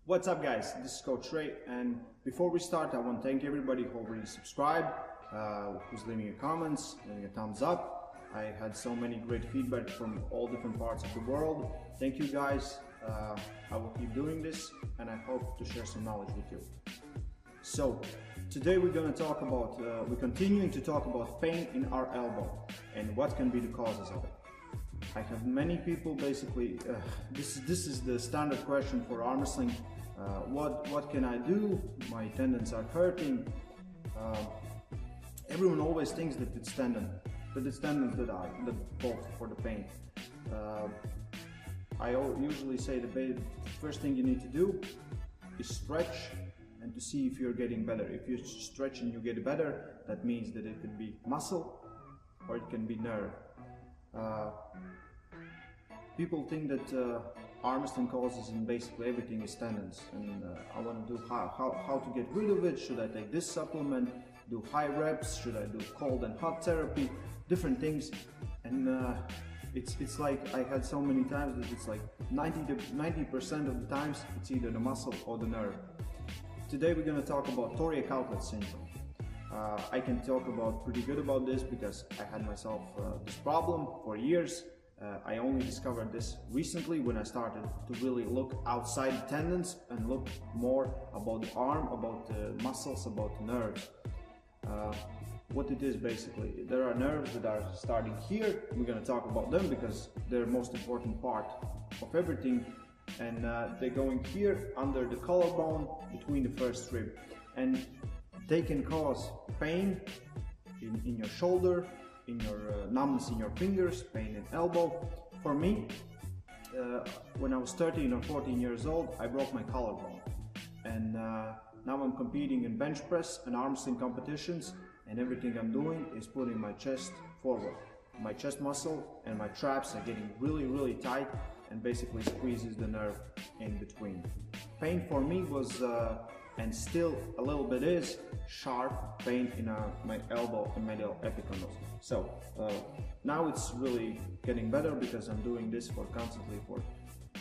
What's up, guys? This is Coach Ray, and before we start, I want to thank everybody who already subscribed, who's leaving your comments, leaving a thumbs up. I had so many great feedback from all different parts of the world. Thank you, guys. I will keep doing this, and I hope to share some knowledge with you. So today we're going to talk about, we're continuing to talk about pain in our elbow and what can be the causes of it. I have many people basically, this is the standard question for arm wrestling. What can I do? My tendons are hurting. Everyone always thinks that it's tendons that fall for the pain. I usually say the first thing you need to do is stretch and to see if you're getting better. If you stretch and you get better, that means that it could be muscle or it can be nerve. People think that arm wrestling causes and basically everything is tendons, and I want to do how to get rid of it. Should I take this supplement, do high reps, should I do cold and hot therapy, different things. And it's like I had so many times that it's like 90% of the times it's either the muscle or the nerve. Today we're going to talk about thoracic outlet syndrome. I can talk about pretty good about this because I had myself this problem for years. I only discovered this recently when I started to really look outside the tendons and look more about the arm, about the muscles, about the nerves. What it is basically, there are nerves that are starting here. We're going to talk about them because they're the most important part of everything, and they're going here under the collarbone between the first rib, and they can cause pain in your shoulder, in your numbness in your fingers, pain in elbow. For me, when I was 13 or 14 years old, I broke my collarbone, and now I'm competing in bench press and arm wrestling competitions, and everything I'm doing is putting my chest forward. My chest muscle and my traps are getting really tight and basically squeezes the nerve in between. Pain for me was and still a little bit is sharp pain in my elbow and medial epicondyle. So now it's really getting better because I'm doing this constantly for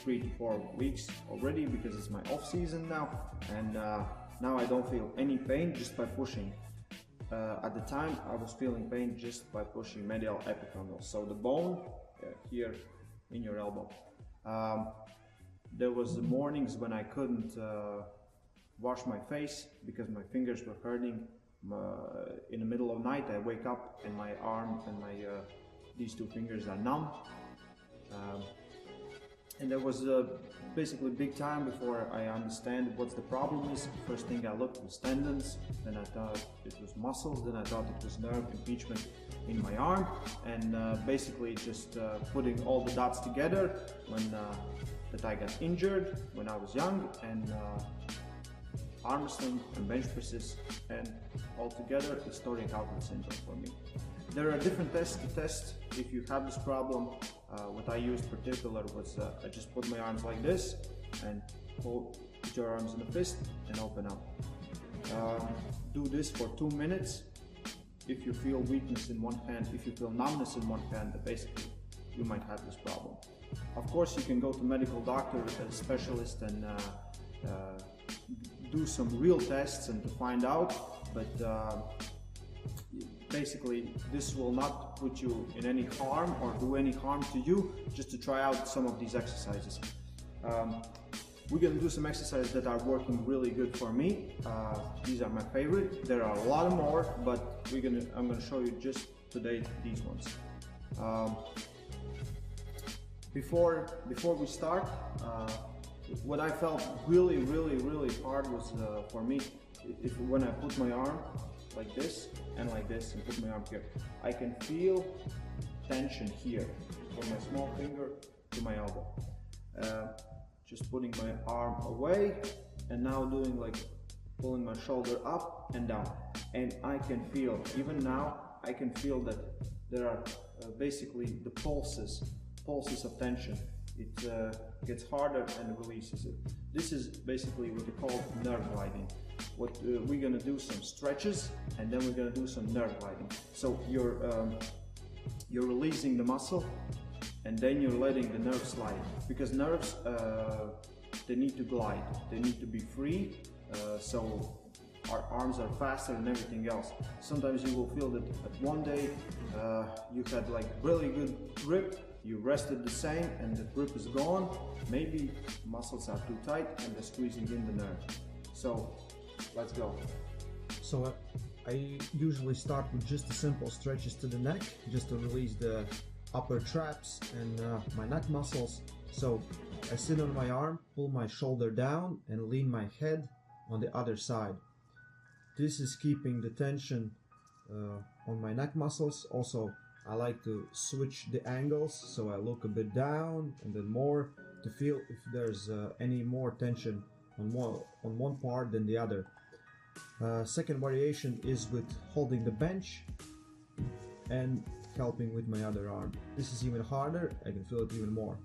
3 to 4 weeks already because it's my off season now, and now I don't feel any pain just by pushing. At the time I was feeling pain just by pushing medial epicondyle, so the bone here in your elbow. There was the mornings when I couldn't wash my face because my fingers were hurting. In the middle of the night I wake up and my arm and these two fingers are numb. And there was basically a big time before I understand what the problem is. First thing I looked was tendons, then I thought it was muscles, then I thought it was nerve impingement in my arm, and basically just putting all the dots together when that I got injured when I was young, and arm wrestling and bench presses, and altogether it's thoracic outlet syndrome for me. There are different tests to test if you have this problem. What I used particular was I just put my arms like this and put your arms in a fist and open up. Do this for 2 minutes. If you feel weakness in one hand, if you feel numbness in one hand, basically you might have this problem. Of course, you can go to medical doctor, a specialist, and do some real tests and to find out, but basically this will not put you in any harm or do any harm to you, just to try out some of these exercises. We're going to do some exercises that are working really good for me. These are my favorite. There are a lot more, but I'm going to show you just today these ones. Before we start, what I felt really hard was for me, when I put my arm like this and put my arm here, I can feel tension here from my small finger to my elbow. Just putting my arm away and now doing like pulling my shoulder up and down, and I can feel, even now I can feel that there are basically the pulses of tension. It gets harder and releases it. This is basically what we call nerve gliding. What we're gonna do some stretches, and then we're gonna do some nerve gliding. So you're releasing the muscle, and then you're letting the nerve slide, because nerves they need to glide, they need to be free, so our arms are faster and everything else. Sometimes you will feel that at one day you had like really good grip, you rested the same and the grip is gone. Maybe muscles are too tight and they're squeezing in the nerve. So let's go. So I usually start with just the simple stretches to the neck, just to release the upper traps and my neck muscles. So I sit on my arm, pull my shoulder down and lean my head on the other side. This is keeping the tension on my neck muscles. Also, I like to switch the angles, so I look a bit down and then more to feel if there's any more tension on one part than the other. Second variation is with holding the bench and helping with my other arm. This is even harder, I can feel it even more.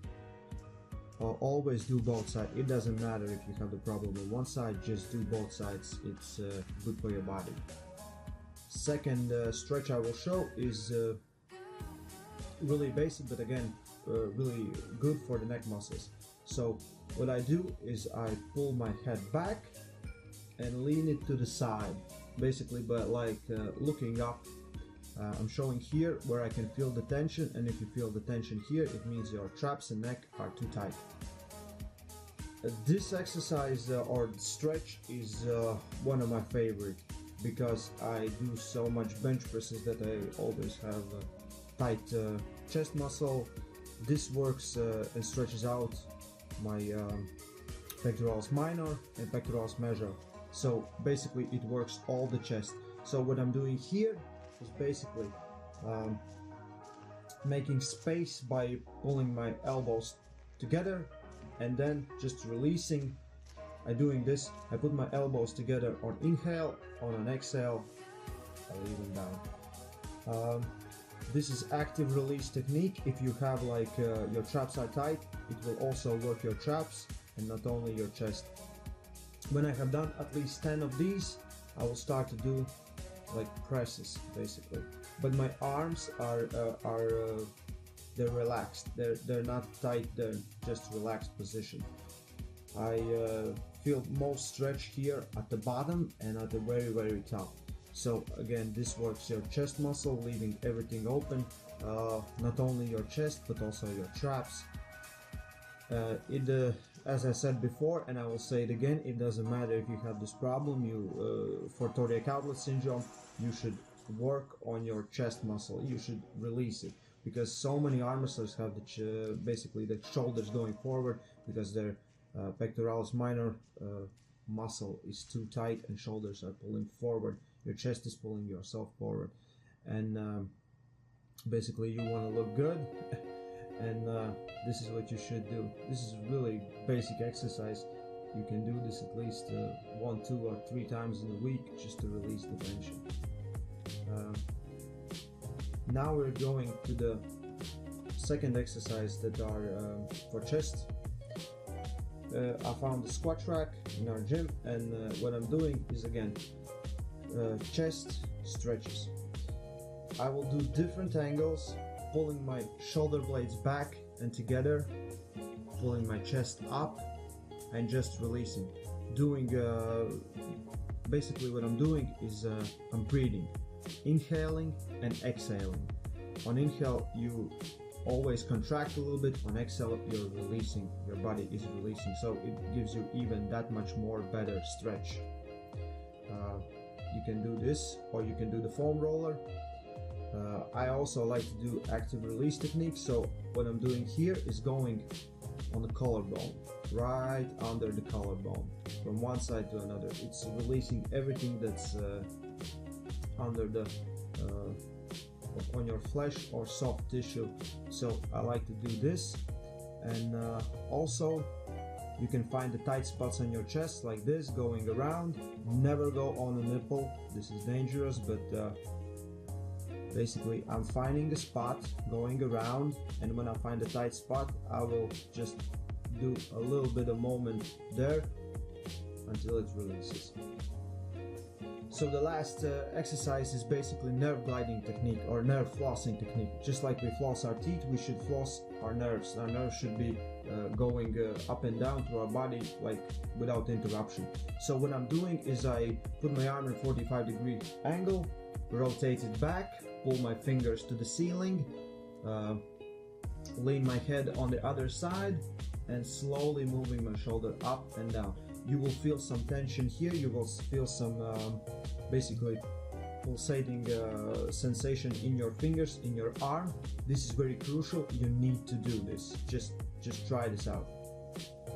Always do both sides. It doesn't matter if you have the problem on one side, just do both sides. It's good for your body. Second stretch I will show is really basic, but again really good for the neck muscles. So what I do is I pull my head back and lean it to the side, basically by like looking up. I'm showing here where I can feel the tension, and if you feel the tension here, it means your traps and neck are too tight. This exercise or stretch is one of my favorite, because I do so much bench presses that I always have tight chest muscle. This works and stretches out my pectoralis minor and pectoralis major. So basically it works all the chest. So what I'm doing here is basically making space by pulling my elbows together and then just releasing. I'm doing this, I put my elbows together on inhale, on an exhale, I leave them down. This is active release technique. If you have like your traps are tight, it will also work your traps and not only your chest. When I have done at least 10 of these, I will start to do like presses basically. But my arms are they're relaxed. They're not tight. They're just relaxed position. I feel most stretch here at the bottom and at the very top. So again, this works your chest muscle, leaving everything open, not only your chest but also your traps. As I said before, and I will say it again, it doesn't matter if you have this problem. For thoracic outlet syndrome, you should work on your chest muscle. You should release it, because so many arm wrestlers have basically the shoulders going forward because their pectoralis minor muscle is too tight and shoulders are pulling forward. Your chest is pulling yourself forward, and basically you want to look good. And this is what you should do. This is really basic exercise. You can do this at least 1, 2, or 3 times in a week just to release the tension. Now we're going to the second exercise that are for chest. I found the squat rack in our gym, and what I'm doing is again chest stretches. I will do different angles, pulling my shoulder blades back and together, pulling my chest up and just releasing. Doing basically what I'm doing is I'm breathing, inhaling and exhaling. On inhale you always contract a little bit, on exhale you're releasing, your body is releasing, so it gives you even that much more better stretch. You can do this, or you can do the foam roller. I also like to do active release technique, so what I'm doing here is going on the collarbone, right under the collarbone, from one side to another. It's releasing everything that's under the on your flesh or soft tissue. So I like to do this, and also you can find the tight spots on your chest like this, going around. Never go on a nipple, this is dangerous, but basically I'm finding a spot, going around, and when I find a tight spot I will just do a little bit of moment there until it releases. So the last exercise is basically nerve gliding technique or nerve flossing technique. Just like we floss our teeth, we should floss our nerves. Our nerves should be going up and down through our body like without interruption. So what I'm doing is I put my arm in 45-degree angle, rotate it back, pull my fingers to the ceiling, lean my head on the other side, and slowly moving my shoulder up and down. You will feel some tension here, you will feel some basically pulsating sensation in your fingers, in your arm. This is very crucial, you need to do this. Just try this out.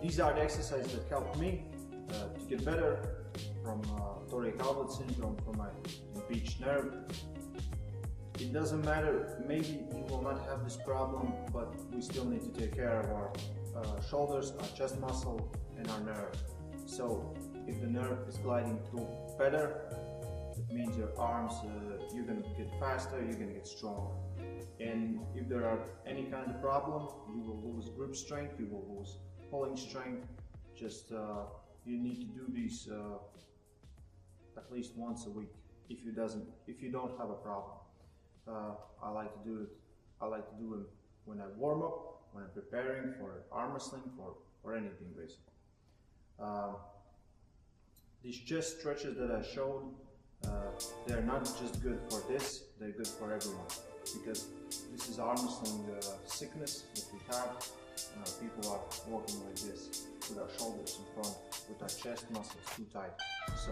These are the exercises that helped me to get better from thoracic outlet syndrome, from my impeached nerve. It doesn't matter, maybe you will not have this problem, but we still need to take care of our shoulders, our chest muscle, and our nerve. So if the nerve is gliding through better, it means your arms, you're going to get faster, you're going to get stronger. And if there are any kind of problem, you will lose grip strength, you will lose pulling strength. Just you need to do these at least once a week if you don't have a problem. I like to do it. I like to do them when I warm up, when I'm preparing for arm wrestling, for anything basically. These chest stretches that I showed, they're not just good for this, they're good for everyone, because this is arm wrestling sickness that we have. People are walking like this with our shoulders in front, with our chest muscles too tight. So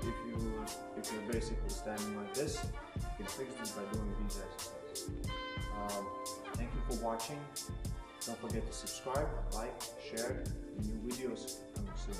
if you're basically standing like this, you can fix this by doing these exercises. Thank you for watching. Don't forget to subscribe, like, share. New videos coming soon.